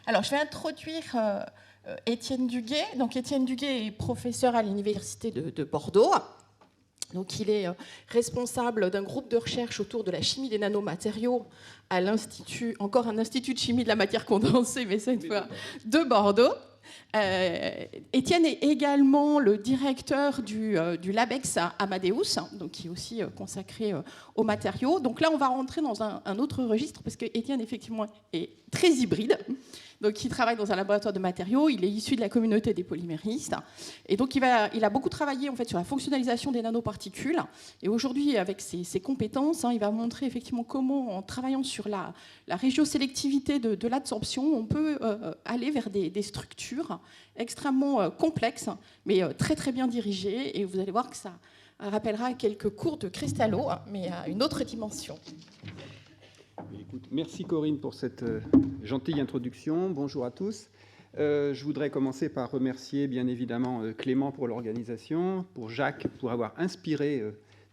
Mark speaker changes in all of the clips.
Speaker 1: Alors, je vais introduire Étienne Duguet. Donc, Étienne Duguet est professeur à l'Université de Bordeaux. Donc, il est responsable d'un groupe de recherche autour de la chimie des nanomatériaux à l'Institut, encore un institut de chimie de la matière condensée, mais cette fois de Bordeaux. Étienne est également le directeur du LabEx Amadeus, donc qui est aussi consacré aux matériaux. Donc là, on va rentrer dans un autre registre, parce que Étienne, effectivement, est très hybride. Donc, il travaille dans un laboratoire de matériaux, il est issu de la communauté des polyméristes. Et donc, il a beaucoup travaillé en fait, sur la fonctionnalisation des nanoparticules. Et aujourd'hui, avec ses compétences, il va montrer effectivement comment, en travaillant sur la régiosélectivité de l'absorption, on peut aller vers des structures extrêmement complexes, mais très très bien dirigées. Et vous allez voir que ça rappellera quelques cours de cristallo, mais à une autre dimension.
Speaker 2: Écoute, merci Corinne pour cette gentille introduction. Bonjour à tous. Je voudrais commencer par remercier bien évidemment Clément pour l'organisation, pour Jacques pour avoir inspiré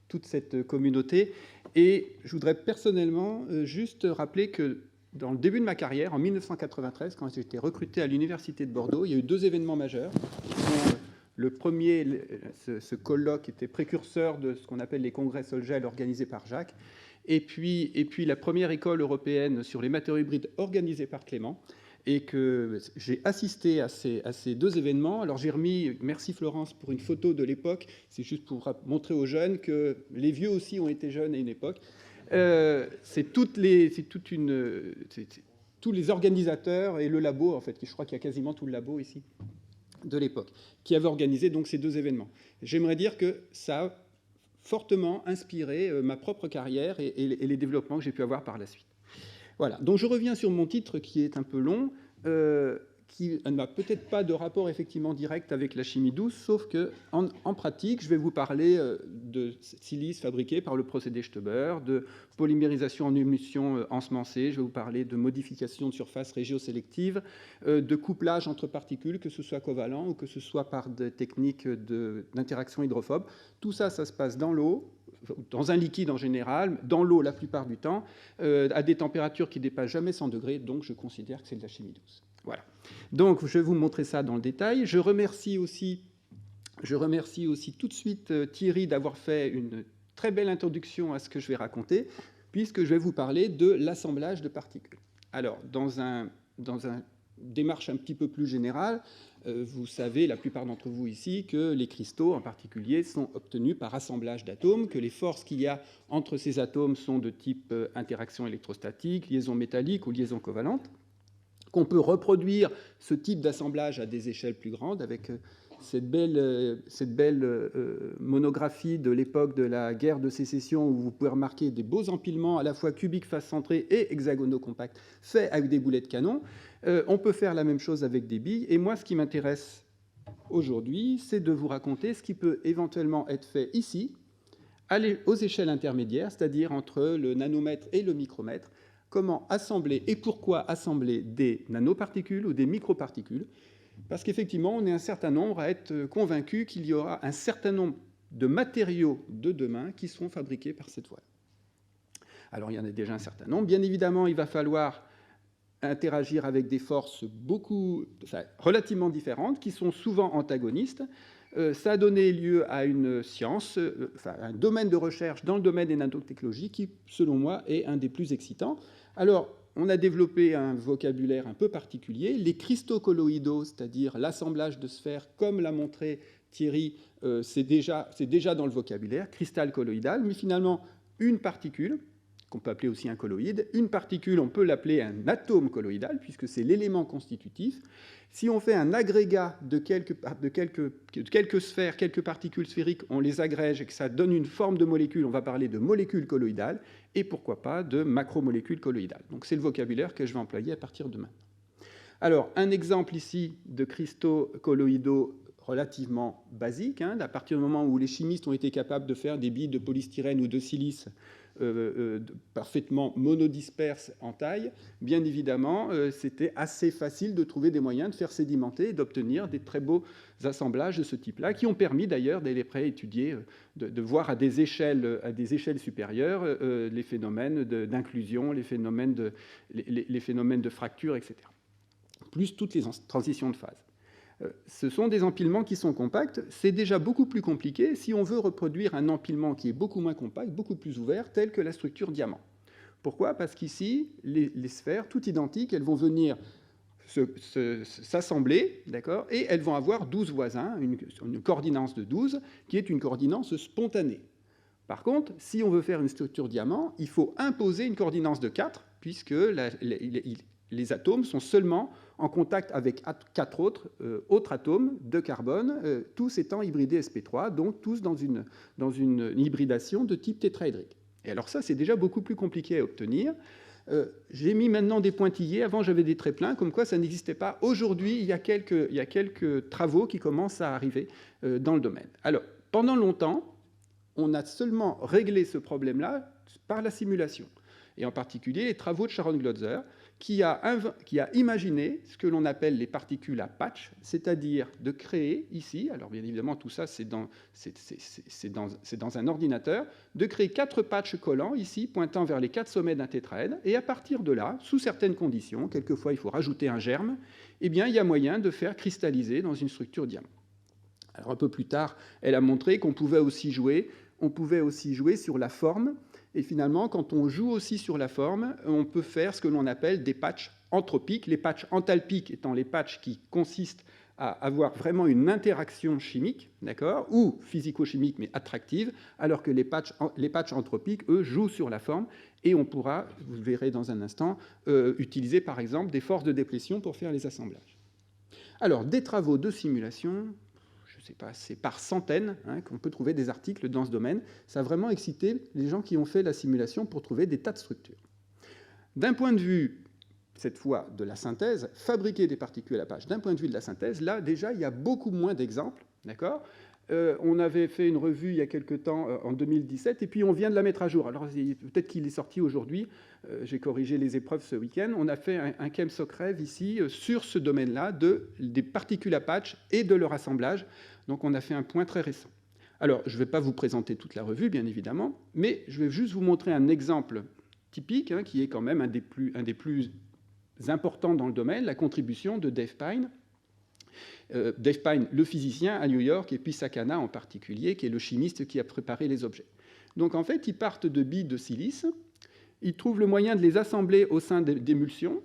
Speaker 2: toute cette communauté. Et je voudrais personnellement juste rappeler que dans le début de ma carrière, en 1993, quand j'ai été recruté à l'Université de Bordeaux, il y a eu 2 événements majeurs. Le premier, ce colloque était précurseur de ce qu'on appelle les congrès Sol-Gel organisés par Jacques. Et puis la première école européenne sur les matériaux hybrides organisée par Clément, et que j'ai assisté à ces 2 événements. Alors j'ai remis, merci Florence pour une photo de l'époque, c'est juste pour montrer aux jeunes que les vieux aussi ont été jeunes à une époque. Tous les organisateurs et le labo, en fait, je crois qu'il y a quasiment tout le labo ici, de l'époque, qui avaient organisé donc ces 2 événements. J'aimerais dire que ça a fortement inspiré ma propre carrière et les développements que j'ai pu avoir par la suite. Voilà, donc je reviens sur mon titre qui est un peu long, qui n'a peut-être pas de rapport effectivement direct avec la chimie douce, sauf qu'en pratique, je vais vous parler de silice fabriqué par le procédé Stoeber, de polymérisation en émulsion ensemencée, je vais vous parler de modification de surface régiosélective, de couplage entre particules, que ce soit covalent ou que ce soit par des techniques d'interaction hydrophobe. Tout ça, ça se passe dans l'eau, dans un liquide en général, dans l'eau la plupart du temps, à des températures qui ne dépassent jamais 100 degrés, donc je considère que c'est de la chimie douce. Voilà. Donc, je vais vous montrer ça dans le détail. Je remercie aussi tout de suite Thierry d'avoir fait une très belle introduction à ce que je vais raconter, puisque je vais vous parler de l'assemblage de particules. Alors, dans une démarche un petit peu plus générale, vous savez, la plupart d'entre vous ici, que les cristaux en particulier sont obtenus par assemblage d'atomes, que les forces qu'il y a entre ces atomes sont de type interaction électrostatique, liaison métallique ou liaison covalente, qu'on peut reproduire ce type d'assemblage à des échelles plus grandes avec cette belle monographie de l'époque de la guerre de sécession où vous pouvez remarquer des beaux empilements à la fois cubiques face centrée et hexagonaux compacts faits avec des boulets de canon. On peut faire la même chose avec des billes. Et moi, ce qui m'intéresse aujourd'hui, c'est de vous raconter ce qui peut éventuellement être fait ici, aux échelles intermédiaires, c'est-à-dire entre le nanomètre et le micromètre, comment assembler et pourquoi assembler des nanoparticules ou des microparticules, parce qu'effectivement, on est un certain nombre à être convaincus qu'il y aura un certain nombre de matériaux de demain qui seront fabriqués par cette voie. Alors, il y en a déjà un certain nombre. Bien évidemment, il va falloir interagir avec des forces relativement différentes, qui sont souvent antagonistes. Ça a donné lieu à une science, un domaine de recherche dans le domaine des nanotechnologies qui, selon moi, est un des plus excitants. Alors, on a développé un vocabulaire un peu particulier. Les cristaux colloïdaux, c'est-à-dire l'assemblage de sphères, comme l'a montré Thierry, c'est déjà dans le vocabulaire, cristal colloïdal, mais finalement, une particule, qu'on peut appeler aussi un colloïde, une particule, on peut l'appeler un atome colloïdal, puisque c'est l'élément constitutif. Si on fait un agrégat de quelques sphères, quelques particules sphériques, on les agrège et que ça donne une forme de molécule, on va parler de molécules colloïdales, et pourquoi pas de macromolécules colloïdales. Donc c'est le vocabulaire que je vais employer à partir de maintenant. Alors, un exemple ici de cristaux colloïdaux relativement basiques, à partir du moment où les chimistes ont été capables de faire des billes de polystyrène ou de silice parfaitement monodisperses en taille, bien évidemment, c'était assez facile de trouver des moyens de faire sédimenter et d'obtenir des très beaux assemblages de ce type-là, qui ont permis d'ailleurs, dès les pré-étudier, de voir à des échelles supérieures les phénomènes d'inclusion, les phénomènes de fracture, etc. plus toutes les transitions de phase. Ce sont des empilements qui sont compacts. C'est déjà beaucoup plus compliqué si on veut reproduire un empilement qui est beaucoup moins compact, beaucoup plus ouvert, tel que la structure diamant. Pourquoi? Parce qu'ici, les sphères, toutes identiques, elles vont venir s'assembler, d'accord, et elles vont avoir 12 voisins, une coordinance de 12, qui est une coordinance spontanée. Par contre, si on veut faire une structure diamant, il faut imposer une coordinance de 4, puisque les atomes sont seulement en contact avec 4 autres atomes de carbone, tous étant hybridés sp3, donc tous dans une hybridation de type tétraédrique. Et alors ça, c'est déjà beaucoup plus compliqué à obtenir. J'ai mis maintenant des pointillés. Avant, j'avais des traits pleins, comme quoi ça n'existait pas. Aujourd'hui, il y a quelques travaux qui commencent à arriver dans le domaine. Alors, pendant longtemps, on a seulement réglé ce problème-là par la simulation, et en particulier les travaux de Sharon Glotzer, qui a imaginé ce que l'on appelle les particules à patch, c'est-à-dire de créer ici, alors bien évidemment tout ça c'est dans un ordinateur, de créer 4 patchs collants ici, pointant vers les 4 sommets d'un tétraèdre, et à partir de là, sous certaines conditions, quelquefois il faut rajouter un germe, eh bien il y a moyen de faire cristalliser dans une structure diamant. Alors un peu plus tard, elle a montré qu'on pouvait aussi jouer sur la forme. Et finalement, quand on joue aussi sur la forme, on peut faire ce que l'on appelle des patchs entropiques. Les patchs enthalpiques étant les patchs qui consistent à avoir vraiment une interaction chimique, d'accord, ou physico-chimique mais attractive, alors que les patchs entropiques, eux, jouent sur la forme. Et on pourra, vous le verrez dans un instant, utiliser par exemple des forces de déplétion pour faire les assemblages. Alors, des travaux de simulation, c'est par centaines qu'on peut trouver des articles dans ce domaine. Ça a vraiment excité les gens qui ont fait la simulation pour trouver des tas de structures. D'un point de vue, cette fois, de la synthèse, fabriquer des particules à patch, d'un point de vue de la synthèse, là, déjà, il y a beaucoup moins d'exemples, d'accord ? On avait fait une revue il y a quelque temps, en 2017, et puis on vient de la mettre à jour. Alors, peut-être qu'il est sorti aujourd'hui. J'ai corrigé les épreuves ce week-end. On a fait un ChemSocRev ici sur ce domaine-là des particules à patch et de leur assemblage. Donc, on a fait un point très récent. Alors, je ne vais pas vous présenter toute la revue, bien évidemment, mais je vais juste vous montrer un exemple typique, qui est quand même un des plus importants dans le domaine, la contribution de Dave Pine. Dave Pine, le physicien à New York, et puis Sakana en particulier, qui est le chimiste qui a préparé les objets. Donc en fait, ils partent de billes de silice, ils trouvent le moyen de les assembler au sein d'émulsions,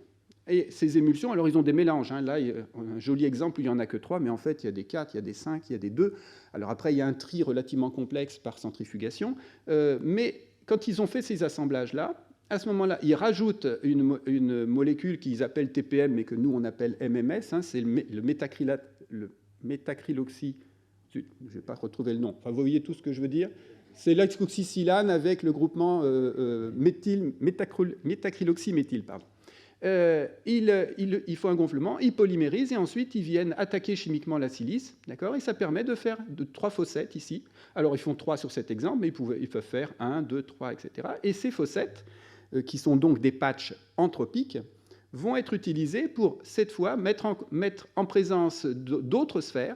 Speaker 2: et ces émulsions, alors ils ont des mélanges. Là, un joli exemple, il n'y en a que 3, mais en fait, il y a des 4, il y a des 5, il y a des 2. Alors après, il y a un tri relativement complexe par centrifugation, mais quand ils ont fait ces assemblages-là, à ce moment-là, ils rajoutent une molécule qu'ils appellent TPM, mais que nous, on appelle MMS, c'est le métacryloxy. Je ne vais pas retrouver le nom. Enfin, vous voyez tout ce que je veux dire. C'est l'hydroxysilane avec le groupement métacryloxyméthyle. Il faut un gonflement, ils polymérisent, et ensuite, ils viennent attaquer chimiquement la silice, d'accord, et ça permet de faire 3 phosphettes ici. Alors, ils font 3 sur cet exemple, mais ils peuvent faire 1, 2, 3, etc. Et ces phosphettes, qui sont donc des patchs entropiques, vont être utilisés pour, cette fois, mettre en présence d'autres sphères,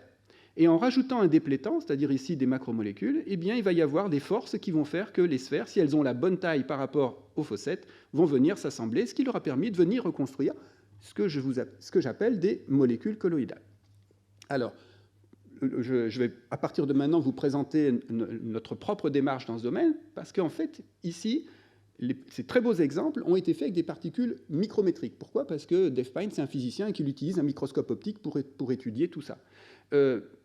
Speaker 2: et en rajoutant un déplétant, c'est-à-dire ici des macromolécules, eh bien, il va y avoir des forces qui vont faire que les sphères, si elles ont la bonne taille par rapport aux phosphettes, vont venir s'assembler, ce qui leur a permis de venir reconstruire ce que j'appelle des molécules colloïdales. Alors, je vais, à partir de maintenant, vous présenter notre propre démarche dans ce domaine, parce qu'en fait, ici, ces très beaux exemples ont été faits avec des particules micrométriques. Pourquoi? Parce que Dave Pine, c'est un physicien et qu'il utilise un microscope optique pour étudier tout ça.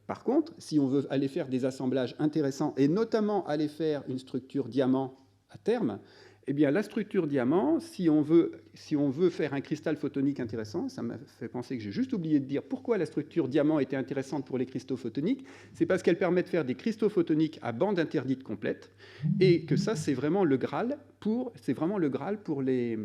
Speaker 2: Par contre, si on veut aller faire des assemblages intéressants, et notamment aller faire une structure diamant à terme, eh bien, la structure diamant, si on veut faire un cristal photonique intéressant, ça m'a fait penser que j'ai juste oublié de dire pourquoi la structure diamant était intéressante pour les cristaux photoniques, c'est parce qu'elle permet de faire des cristaux photoniques à bande interdite complète, et que ça, c'est vraiment le Graal pour les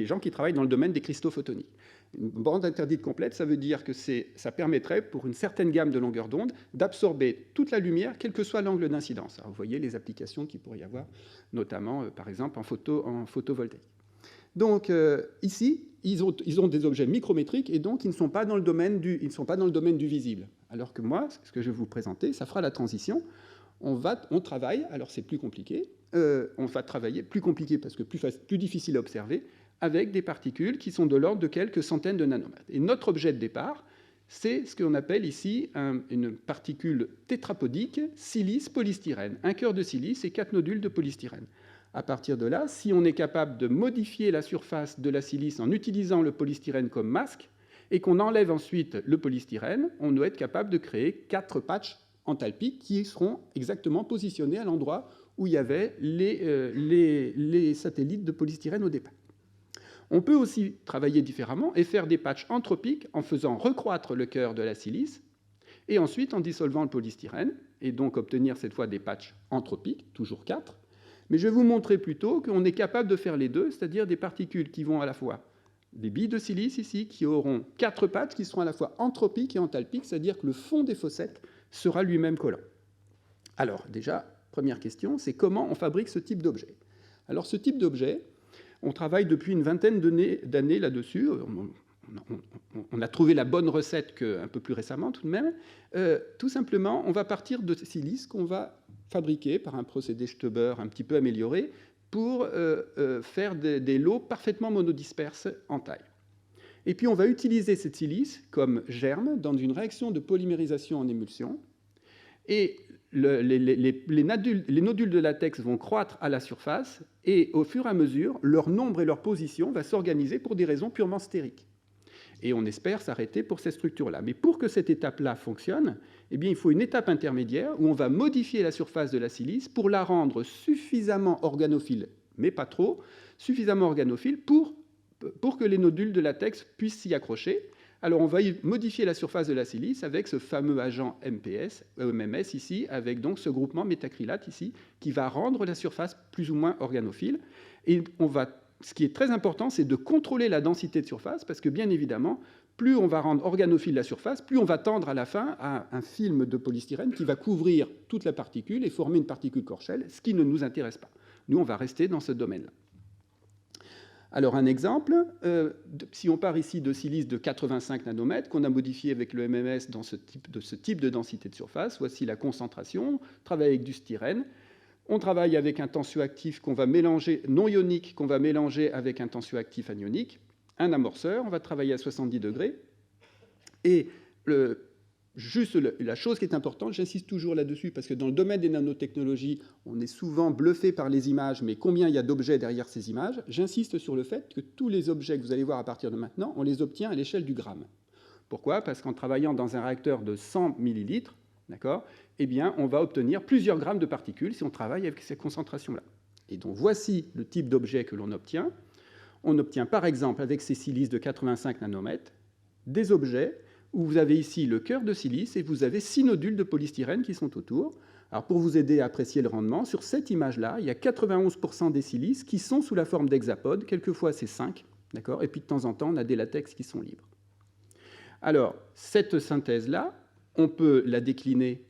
Speaker 2: gens qui travaillent dans le domaine des cristaux photoniques. Une bande interdite complète, ça veut dire que ça permettrait, pour une certaine gamme de longueur d'onde, d'absorber toute la lumière, quel que soit l'angle d'incidence. Alors, vous voyez les applications qu'il pourrait y avoir, notamment, par exemple, en photovoltaïque. Donc, ici, ils ont des objets micrométriques, et donc, ils ne sont pas dans le domaine du visible. Alors que moi, ce que je vais vous présenter, ça fera la transition. On travaille, alors c'est plus compliqué, on va travailler, plus compliqué parce que plus difficile à observer, avec des particules qui sont de l'ordre de quelques centaines de nanomètres. Et notre objet de départ, c'est ce qu'on appelle ici une particule tétrapodique, silice-polystyrène. Un cœur de silice et 4 nodules de polystyrène. À partir de là, si on est capable de modifier la surface de la silice en utilisant le polystyrène comme masque, et qu'on enlève ensuite le polystyrène, on doit être capable de créer 4 patchs enthalpiques qui seront exactement positionnés à l'endroit où il y avait les satellites de polystyrène au départ. On peut aussi travailler différemment et faire des patchs entropiques en faisant recroître le cœur de la silice et ensuite en dissolvant le polystyrène, et donc obtenir cette fois des patchs entropiques, toujours 4. Mais je vais vous montrer plutôt qu'on est capable de faire les deux, c'est-à-dire des particules qui vont à la fois des billes de silice ici, qui auront 4 patchs qui seront à la fois entropiques et enthalpiques, c'est-à-dire que le fond des fossettes sera lui-même collant. Alors déjà, première question, c'est comment on fabrique ce type d'objet. Alors ce type d'objet, on travaille depuis une vingtaine d'années là-dessus. On a trouvé la bonne recette un peu plus récemment tout de même. Tout simplement, on va partir de silice qu'on va fabriquer par un procédé Stoeber un petit peu amélioré pour faire des lots parfaitement monodisperses en taille. Et puis on va utiliser cette silice comme germe dans une réaction de polymérisation en émulsion. Et les nodules de latex vont croître à la surface et au fur et à mesure, leur nombre et leur position va s'organiser pour des raisons purement stériques. Et on espère s'arrêter pour cette structure-là. Mais pour que cette étape-là fonctionne, eh bien, il faut une étape intermédiaire où on va modifier la surface de la silice pour la rendre suffisamment organophile, mais pas trop, suffisamment organophile pour que les nodules de latex puissent s'y accrocher. Alors on va modifier la surface de la silice avec ce fameux agent MMS ici, avec donc ce groupement métacrylate ici, qui va rendre la surface plus ou moins organophile. Et ce qui est très important, c'est de contrôler la densité de surface, parce que bien évidemment, plus on va rendre organophile la surface, plus on va tendre à la fin à un film de polystyrène qui va couvrir toute la particule et former une particule Korschel, ce qui ne nous intéresse pas. Nous, on va rester dans ce domaine-là. Alors un exemple, si on part ici de silice de 85 nanomètres, qu'on a modifié avec le MMS dans ce type de densité de surface, voici la concentration, on travaille avec du styrène, on travaille avec un tensioactif qu'on va mélanger, non ionique, qu'on va mélanger avec un tensioactif anionique, un amorceur, on va travailler à 70 degrés, et juste la chose qui est importante, j'insiste toujours là-dessus, parce que dans le domaine des nanotechnologies, on est souvent bluffé par les images, mais combien il y a d'objets derrière ces images, j'insiste sur le fait que tous les objets que vous allez voir à partir de maintenant, on les obtient à l'échelle du gramme. Pourquoi ? Parce qu'en travaillant dans un réacteur de 100 millilitres, d'accord, eh bien, on va obtenir plusieurs grammes de particules si on travaille avec ces concentrations-là. Et donc, voici le type d'objet que l'on obtient. On obtient, par exemple, avec ces silices de 85 nanomètres, des objets où vous avez ici le cœur de silice et vous avez 6 nodules de polystyrène qui sont autour. Alors, pour vous aider à apprécier le rendement, sur cette image-là, il y a 91% des silices qui sont sous la forme d'hexapodes. Quelquefois, c'est 5, d'accord ? Et puis, de temps en temps, on a des latex qui sont libres. Alors, cette synthèse-là, on peut la décliner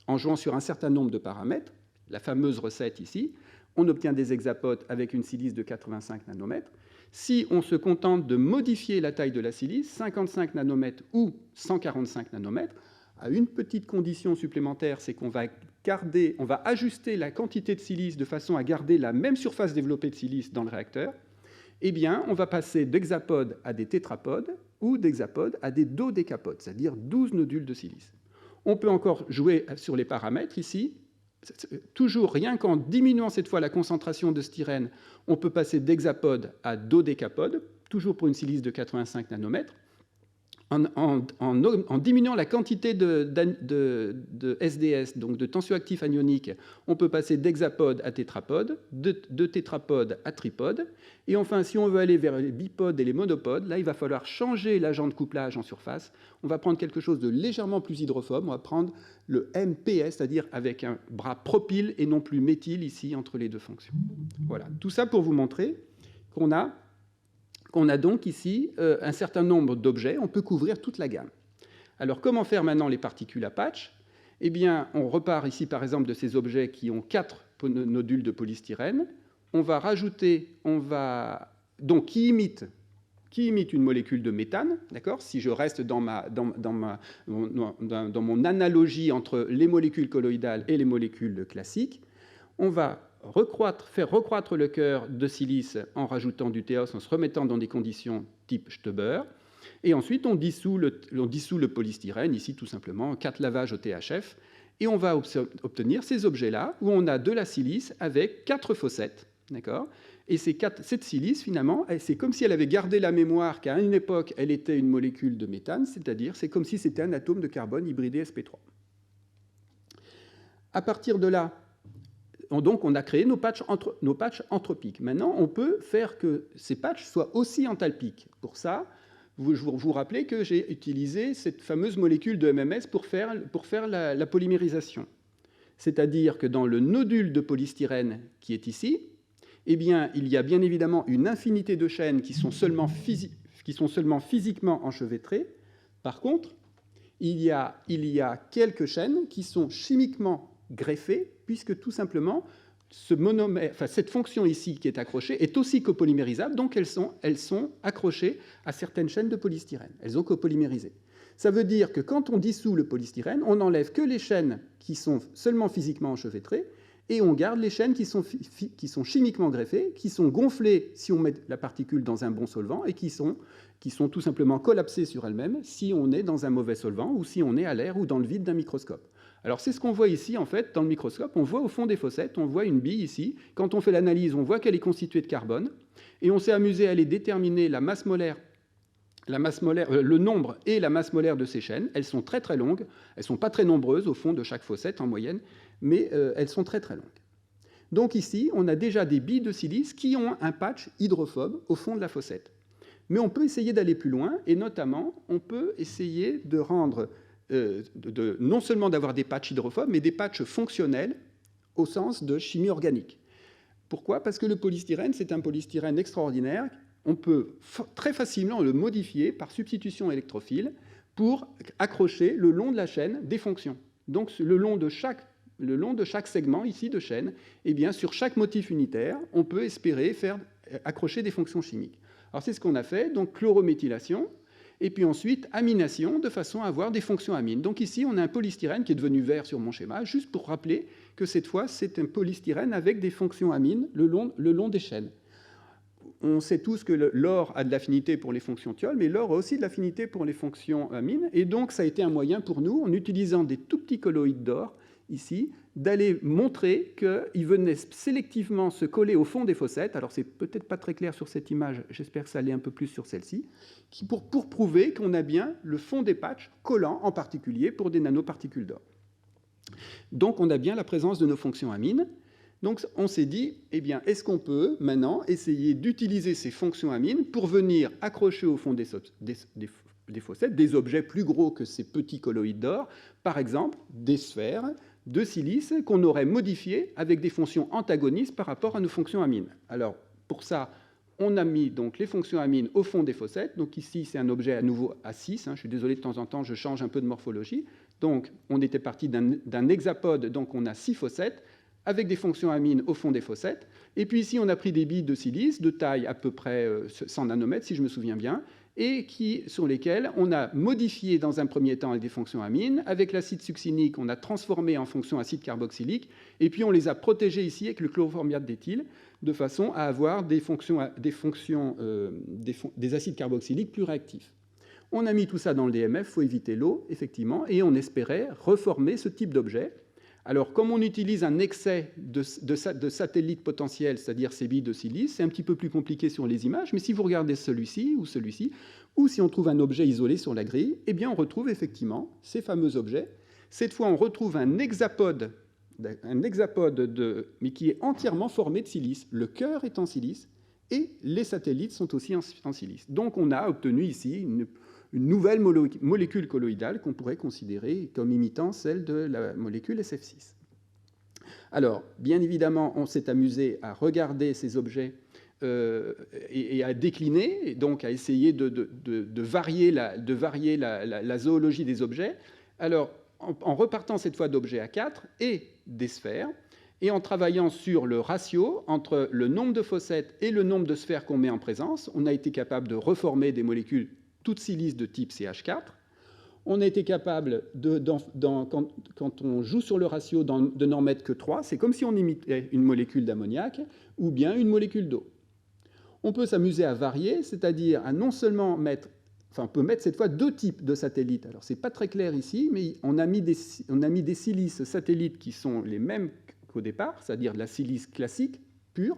Speaker 2: en jouant sur un certain nombre de paramètres. La fameuse recette ici, on obtient des hexapodes avec une silice de 85 nanomètres. Si on se contente de modifier la taille de la silice, 55 nanomètres ou 145 nanomètres, à une petite condition supplémentaire, c'est qu'on va ajuster la quantité de silice de façon à garder la même surface développée de silice dans le réacteur, eh bien, on va passer d'hexapodes à des tétrapodes ou d'hexapodes à des dodécapodes, c'est-à-dire 12 nodules de silice. On peut encore jouer sur les paramètres ici. Toujours, rien qu'en diminuant cette fois la concentration de styrène, on peut passer d'hexapode à dodécapode, toujours pour une silice de 85 nanomètres. En diminuant la quantité de SDS, donc de tensioactifs anioniques, on peut passer d'hexapode à tétrapode, de tétrapode à tripode. Et enfin, si on veut aller vers les bipodes et les monopodes, là, il va falloir changer l'agent de couplage en surface. On va prendre quelque chose de légèrement plus hydrophobe. On va prendre le MPS, c'est-à-dire avec un bras propyle et non plus méthyle ici entre les deux fonctions. Voilà, tout ça pour vous montrer qu'on a donc ici un certain nombre d'objets, on peut couvrir toute la gamme. Alors, comment faire maintenant les particules à patch ? Eh bien, on repart ici, par exemple, de ces objets qui ont 4 nodules de polystyrène. On va rajouter, donc qui imite une molécule de méthane, d'accord ? Si je reste dans mon analogie entre les molécules colloïdales et les molécules classiques, on va faire recroître le cœur de silice en rajoutant du théos, en se remettant dans des conditions type Stoeber. Et ensuite, on dissout le polystyrène, ici tout simplement 4 lavages au THF, et on va obtenir ces objets-là, où on a de la silice avec 4 fossettes, d'accord ? Et cette silice, finalement, c'est comme si elle avait gardé la mémoire qu'à une époque, elle était une molécule de méthane, c'est-à-dire c'est comme si c'était un atome de carbone hybridé sp3. À partir de là, on a créé nos patchs entropiques. Maintenant, on peut faire que ces patchs soient aussi enthalpiques. Pour ça, vous rappelez que j'ai utilisé cette fameuse molécule de MMS pour faire la polymérisation. C'est-à-dire que dans le nodule de polystyrène qui est ici, eh bien, il y a bien évidemment une infinité de chaînes qui sont seulement physiquement enchevêtrées. Par contre, il y a quelques chaînes qui sont chimiquement greffées, puisque tout simplement, cette fonction ici qui est accrochée est aussi copolymérisable, donc elles sont accrochées à certaines chaînes de polystyrène. Elles ont copolymérisé. Ça veut dire que quand on dissout le polystyrène, on n'enlève que les chaînes qui sont seulement physiquement enchevêtrées, et on garde les chaînes qui sont chimiquement greffées, qui sont gonflées si on met la particule dans un bon solvant, et qui sont tout simplement collapsées sur elles-mêmes si on est dans un mauvais solvant, ou si on est à l'air ou dans le vide d'un microscope. Alors c'est ce qu'on voit ici, en fait, dans le microscope. On voit au fond des fossettes, on voit une bille ici. Quand on fait l'analyse, on voit qu'elle est constituée de carbone, et on s'est amusé à aller déterminer la masse molaire, le nombre et la masse molaire de ces chaînes. Elles sont très très longues, elles ne sont pas très nombreuses au fond de chaque fossette en moyenne, mais elles sont très très longues. Donc ici, on a déjà des billes de silice qui ont un patch hydrophobe au fond de la fossette. Mais on peut essayer d'aller plus loin, et notamment, on peut essayer de rendre, non seulement d'avoir des patchs hydrophobes, mais des patchs fonctionnels au sens de chimie organique. Pourquoi ? Parce que le polystyrène, c'est un polystyrène extraordinaire. On peut très facilement le modifier par substitution électrophile pour accrocher le long de la chaîne des fonctions. Donc le long de chaque segment ici de chaîne, eh bien, sur chaque motif unitaire, on peut espérer faire accrocher des fonctions chimiques. Alors c'est ce qu'on a fait, donc chlorométhylation, et puis ensuite amination, de façon à avoir des fonctions amines. Donc ici, on a un polystyrène qui est devenu vert sur mon schéma, juste pour rappeler que cette fois, c'est un polystyrène avec des fonctions amines le long des chaînes. On sait tous que l'or a de l'affinité pour les fonctions thiol, mais l'or a aussi de l'affinité pour les fonctions amines, et donc ça a été un moyen pour nous, en utilisant des tout petits colloïdes d'or, ici, d'aller montrer qu'ils venaient sélectivement se coller au fond des fossettes. Alors, c'est peut-être pas très clair sur cette image, j'espère que ça l'est un peu plus sur celle-ci, pour prouver qu'on a bien le fond des patchs collants, en particulier pour des nanoparticules d'or. Donc, on a bien la présence de nos fonctions amines. Donc, on s'est dit, eh bien, est-ce qu'on peut maintenant essayer d'utiliser ces fonctions amines pour venir accrocher au fond des fossettes des objets plus gros que ces petits colloïdes d'or, par exemple des sphères de silice qu'on aurait modifiées avec des fonctions antagonistes par rapport à nos fonctions amines. Alors, pour ça, on a mis donc les fonctions amines au fond des fossettes. Donc ici, c'est un objet à nouveau à 6. Je suis désolé, de temps en temps, je change un peu de morphologie. Donc, on était parti d'un hexapode, donc on a 6 fossettes, avec des fonctions amines au fond des fossettes. Et puis ici, on a pris des billes de silice de taille à peu près 100 nanomètres, si je me souviens bien, et sur lesquelles on a modifié dans un premier temps avec des fonctions amines. Avec l'acide succinique, on a transformé en fonction acide carboxylique, et puis on les a protégées ici avec le chloroformiate d'éthyle, de façon à avoir des acides carboxyliques plus réactifs. On a mis tout ça dans le DMF, il faut éviter l'eau, effectivement, et on espérait reformer ce type d'objet. Alors, comme on utilise un excès de satellites potentiels, c'est-à-dire ces billes de silice, c'est un petit peu plus compliqué sur les images, mais si vous regardez celui-ci, ou si on trouve un objet isolé sur la grille, eh bien, on retrouve effectivement ces fameux objets. Cette fois, on retrouve un hexapode mais qui est entièrement formé de silice. Le cœur est en silice, et les satellites sont aussi en silice. Donc, on a obtenu ici une nouvelle molécule colloïdale qu'on pourrait considérer comme imitant celle de la molécule SF6. Alors, bien évidemment, on s'est amusé à regarder ces objets et à décliner, et donc à essayer de varier la zoologie des objets. Alors, en repartant cette fois d'objets A4 et des sphères, et en travaillant sur le ratio entre le nombre de fossettes et le nombre de sphères qu'on met en présence, on a été capable de reformer des molécules toutes silice de type CH4. On a été capable, quand on joue sur le ratio, de n'en mettre que 3. C'est comme si on imitait une molécule d'ammoniac ou bien une molécule d'eau. On peut s'amuser à varier, c'est-à-dire à non seulement mettre, enfin on peut mettre cette fois 2 types de satellites. Alors c'est pas très clair ici, mais on a mis des silices satellites qui sont les mêmes qu'au départ, c'est-à-dire de la silice classique, pure,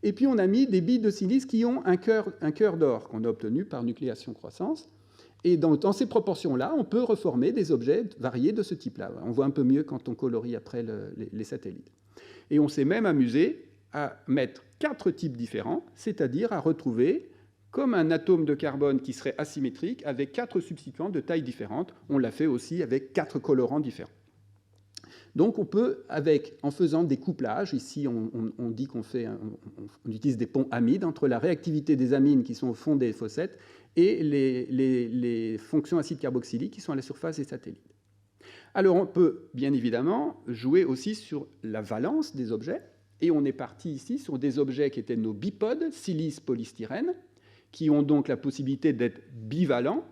Speaker 2: et puis on a mis des billes de silice qui ont un cœur d'or qu'on a obtenu par nucléation-croissance. Et dans ces proportions-là, on peut reformer des objets variés de ce type-là. On voit un peu mieux quand on colorie après les satellites. Et on s'est même amusé à mettre 4 types différents, c'est-à-dire à retrouver comme un atome de carbone qui serait asymétrique avec 4 substituants de taille différente. On l'a fait aussi avec 4 colorants différents. Donc on peut, en faisant des couplages, ici on dit qu'on utilise des ponts amides entre la réactivité des amines qui sont au fond des fossettes et les fonctions acides carboxyliques qui sont à la surface des satellites. Alors on peut bien évidemment jouer aussi sur la valence des objets, et on est parti ici sur des objets qui étaient nos bipodes, silice, polystyrène, qui ont donc la possibilité d'être bivalents.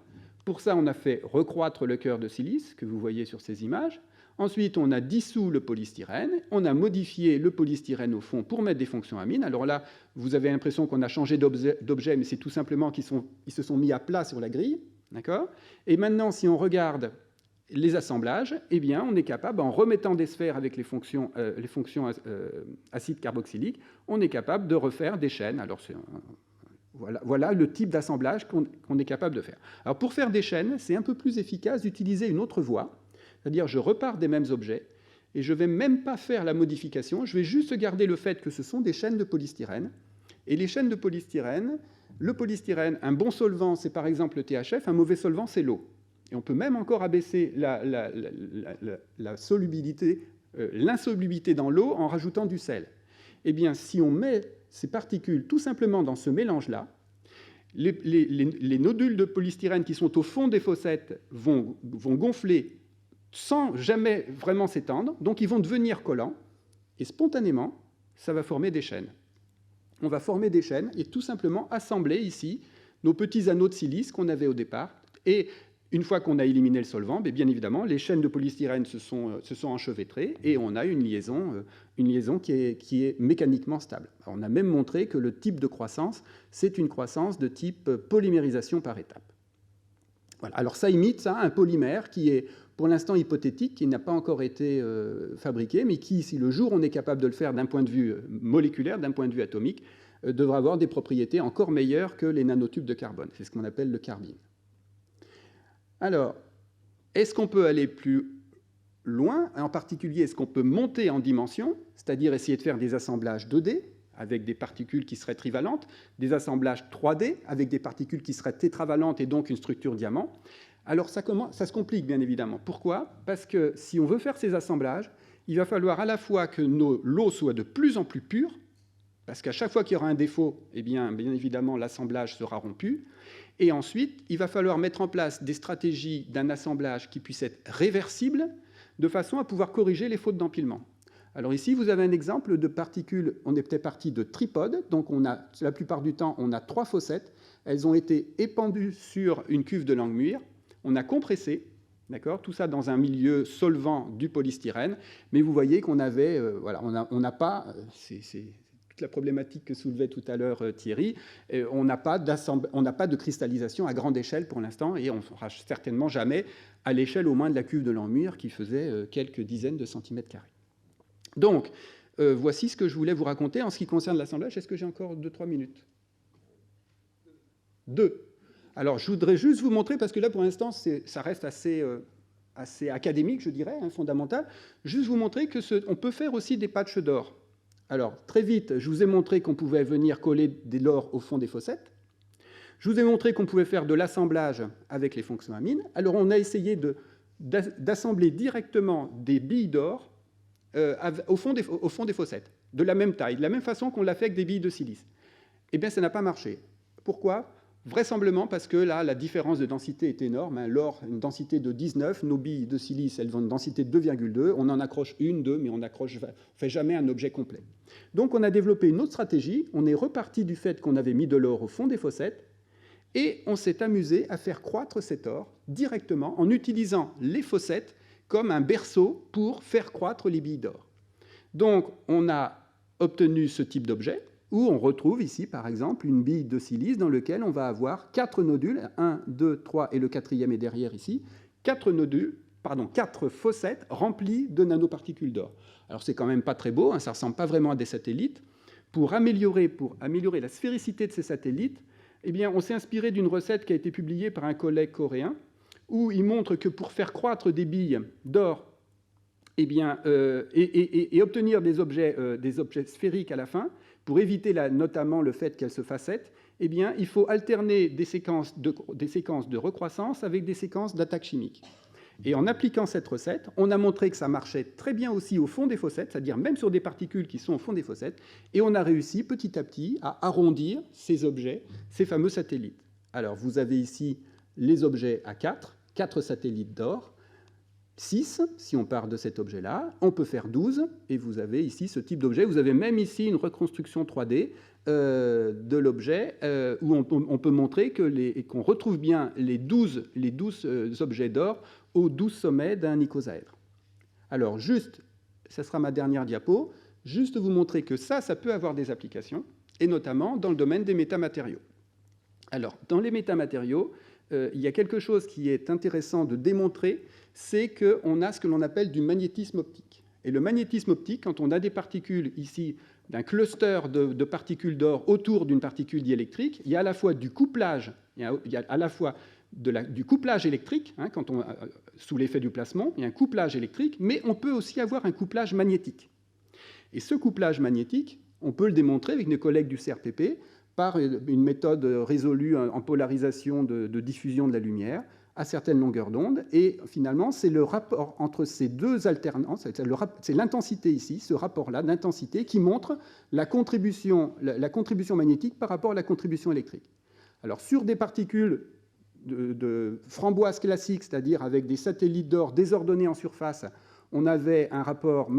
Speaker 2: Pour ça, on a fait recroître le cœur de silice, que vous voyez sur ces images. Ensuite, on a dissous le polystyrène, on a modifié le polystyrène au fond pour mettre des fonctions amines. Alors là, vous avez l'impression qu'on a changé d'objet, mais c'est tout simplement qu'ils se sont mis à plat sur la grille. D'accord ? Et maintenant, si on regarde les assemblages, eh bien, on est capable, en remettant des sphères avec les fonctions acides carboxyliques, on est capable de refaire des chaînes. Alors, voilà le type d'assemblage qu'on est capable de faire. Alors, pour faire des chaînes, c'est un peu plus efficace d'utiliser une autre voie. C'est-à-dire, je repars des mêmes objets et je ne vais même pas faire la modification, je vais juste garder le fait que ce sont des chaînes de polystyrène. Et les chaînes de polystyrène, le polystyrène, un bon solvant, c'est par exemple le THF, un mauvais solvant, c'est l'eau. Et on peut même encore abaisser la solubilité, l'insolubilité dans l'eau en rajoutant du sel. Eh bien, si on met ces particules tout simplement dans ce mélange-là, les nodules de polystyrène qui sont au fond des fossettes vont gonfler sans jamais vraiment s'étendre, donc ils vont devenir collants, et spontanément, ça va former des chaînes. On va former des chaînes et tout simplement assembler ici nos petits anneaux de silice qu'on avait au départ, et une fois qu'on a éliminé le solvant, bien évidemment, les chaînes de polystyrène se sont enchevêtrées, et on a une liaison qui est mécaniquement stable. Alors, on a même montré que le type de croissance, c'est une croissance de type polymérisation par étapes. Voilà. Alors ça imite un polymère qui est pour l'instant hypothétique, qui n'a pas encore été fabriqué, mais qui, si le jour on est capable de le faire d'un point de vue moléculaire, d'un point de vue atomique, devra avoir des propriétés encore meilleures que les nanotubes de carbone. C'est ce qu'on appelle le carbine. Alors, est-ce qu'on peut aller plus loin? En particulier, est-ce qu'on peut monter en dimension, c'est-à-dire essayer de faire des assemblages 2D avec des particules qui seraient trivalentes, des assemblages 3D avec des particules qui seraient tétravalentes et donc une structure diamant? Alors ça se complique bien évidemment. Pourquoi? Parce que si on veut faire ces assemblages, il va falloir à la fois que l'eau soit de plus en plus pure, parce qu'à chaque fois qu'il y aura un défaut, bien évidemment l'assemblage sera rompu, et ensuite il va falloir mettre en place des stratégies d'un assemblage qui puisse être réversible, de façon à pouvoir corriger les fautes d'empilement. Alors ici, vous avez un exemple de particules, on est peut-être parti de tripodes, donc la plupart du temps, on a 3 fossettes, elles ont été épandues sur une cuve de Langmuir, on a compressé, d'accord, tout ça dans un milieu solvant du polystyrène, mais vous voyez qu'on avait, on n'a pas, c'est toute la problématique que soulevait tout à l'heure Thierry, on n'a pas de cristallisation à grande échelle pour l'instant, et on ne fera certainement jamais à l'échelle au moins de la cuve de Langmuir qui faisait quelques dizaines de centimètres carrés. Donc, voici ce que je voulais vous raconter en ce qui concerne l'assemblage. Est-ce que j'ai encore 2-3 minutes? 2. Alors, je voudrais juste vous montrer, parce que là, pour l'instant, ça reste assez académique, je dirais, fondamental, juste vous montrer qu'on peut faire aussi des patchs d'or. Alors, très vite, je vous ai montré qu'on pouvait venir coller de l'or au fond des fossettes. Je vous ai montré qu'on pouvait faire de l'assemblage avec les fonctions amines. Alors, on a essayé d'assembler directement des billes d'or au fond des fossettes, de la même taille, de la même façon qu'on l'a fait avec des billes de silice. Eh bien, ça n'a pas marché. Pourquoi? Vraisemblablement parce que là, la différence de densité est énorme. L'or, une densité de 19, nos billes de silice, elles ont une densité de 2,2. On en accroche 1, 2, mais on ne fait jamais un objet complet. Donc, on a développé une autre stratégie. On est reparti du fait qu'on avait mis de l'or au fond des fossettes. Et on s'est amusé à faire croître cet or directement en utilisant les fossettes comme un berceau pour faire croître les billes d'or. Donc, on a obtenu ce type d'objet, où on retrouve ici, par exemple, une bille de silice dans laquelle on va avoir 4 nodules, 1, 2, 3, et le quatrième est derrière ici, 4 fossettes remplies de nanoparticules d'or. Alors, c'est quand même pas très beau, hein, ça ne ressemble pas vraiment à des satellites. Pour améliorer la sphéricité de ces satellites, eh bien, on s'est inspiré d'une recette qui a été publiée par un collègue coréen, où il montre que pour faire croître des billes d'or eh bien, et obtenir des objets sphériques à la fin, pour éviter notamment le fait qu'elles se facettent, eh bien, il faut alterner des séquences de recroissance avec des séquences d'attaque chimique. Et en appliquant cette recette, on a montré que ça marchait très bien aussi au fond des fossettes, c'est-à-dire même sur des particules qui sont au fond des fossettes, et on a réussi petit à petit à arrondir ces objets, ces fameux satellites. Alors, vous avez ici les objets à 4 satellites d'or, 6, si on part de cet objet-là, on peut faire 12, et vous avez ici ce type d'objet. Vous avez même ici une reconstruction 3D de l'objet, où on peut montrer qu'on retrouve bien les 12 objets d'or aux 12 sommets d'un icosaèdre. Alors, juste, ça sera ma dernière diapo, juste vous montrer que ça peut avoir des applications, et notamment dans le domaine des métamatériaux. Alors, dans les métamatériaux, il y a quelque chose qui est intéressant de démontrer, c'est qu'on a ce que l'on appelle du magnétisme optique. Et le magnétisme optique, quand on a des particules ici, d'un cluster de particules d'or autour d'une particule diélectrique, il y a à la fois du couplage, du couplage électrique, hein, sous l'effet du placement, il y a un couplage électrique, mais on peut aussi avoir un couplage magnétique. Et ce couplage magnétique, on peut le démontrer avec nos collègues du CRPP par une méthode résolue en polarisation de diffusion de la lumière à certaines longueurs d'onde. Et finalement, c'est le rapport entre ces deux alternances, c'est l'intensité ici, ce rapport-là d'intensité qui montre la contribution magnétique par rapport à la contribution électrique. Alors, sur des particules de framboise classique, c'est-à-dire avec des satellites d'or désordonnés en surface, on avait un rapport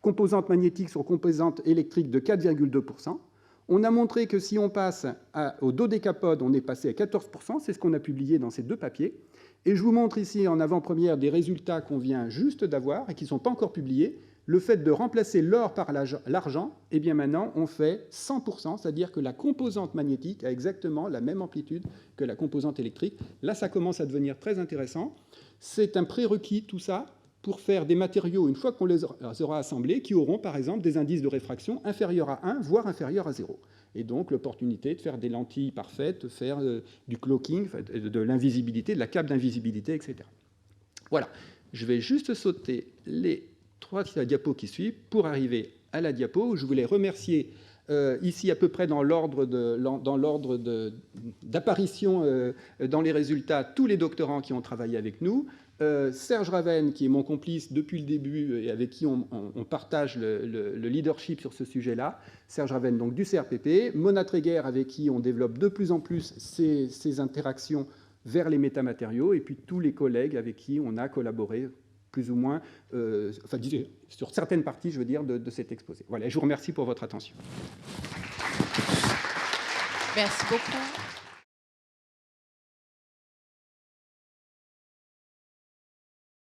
Speaker 2: composante magnétique sur composante électrique de 4,2%. On a montré que si on passe au dodécapode, on est passé à 14%, c'est ce qu'on a publié dans ces deux papiers. Et je vous montre ici en avant-première des résultats qu'on vient juste d'avoir et qui ne sont pas encore publiés. Le fait de remplacer l'or par l'argent, eh bien maintenant on fait 100%, c'est-à-dire que la composante magnétique a exactement la même amplitude que la composante électrique. Là, ça commence à devenir très intéressant. C'est un prérequis, tout ça, pour faire des matériaux, une fois qu'on les aura assemblés, qui auront par exemple des indices de réfraction inférieurs à 1, voire inférieurs à 0. Et donc l'opportunité de faire des lentilles parfaites, de faire du cloaking, de l'invisibilité, de la cape d'invisibilité, etc. Voilà, je vais juste sauter les 3 diapos qui suivent pour arriver à la diapo où je voulais remercier ici à peu près dans l'ordre d'apparition dans les résultats tous les doctorants qui ont travaillé avec nous. Serge Ravenne, qui est mon complice depuis le début et avec qui on partage le leadership sur ce sujet-là. Serge Ravenne, donc du CRPP. Mona Tréguer, avec qui on développe de plus en plus ces interactions vers les métamatériaux. Et puis tous les collègues avec qui on a collaboré plus ou moins, sur certaines parties, je veux dire, de cet exposé. Voilà, je vous remercie pour votre attention.
Speaker 1: Merci beaucoup.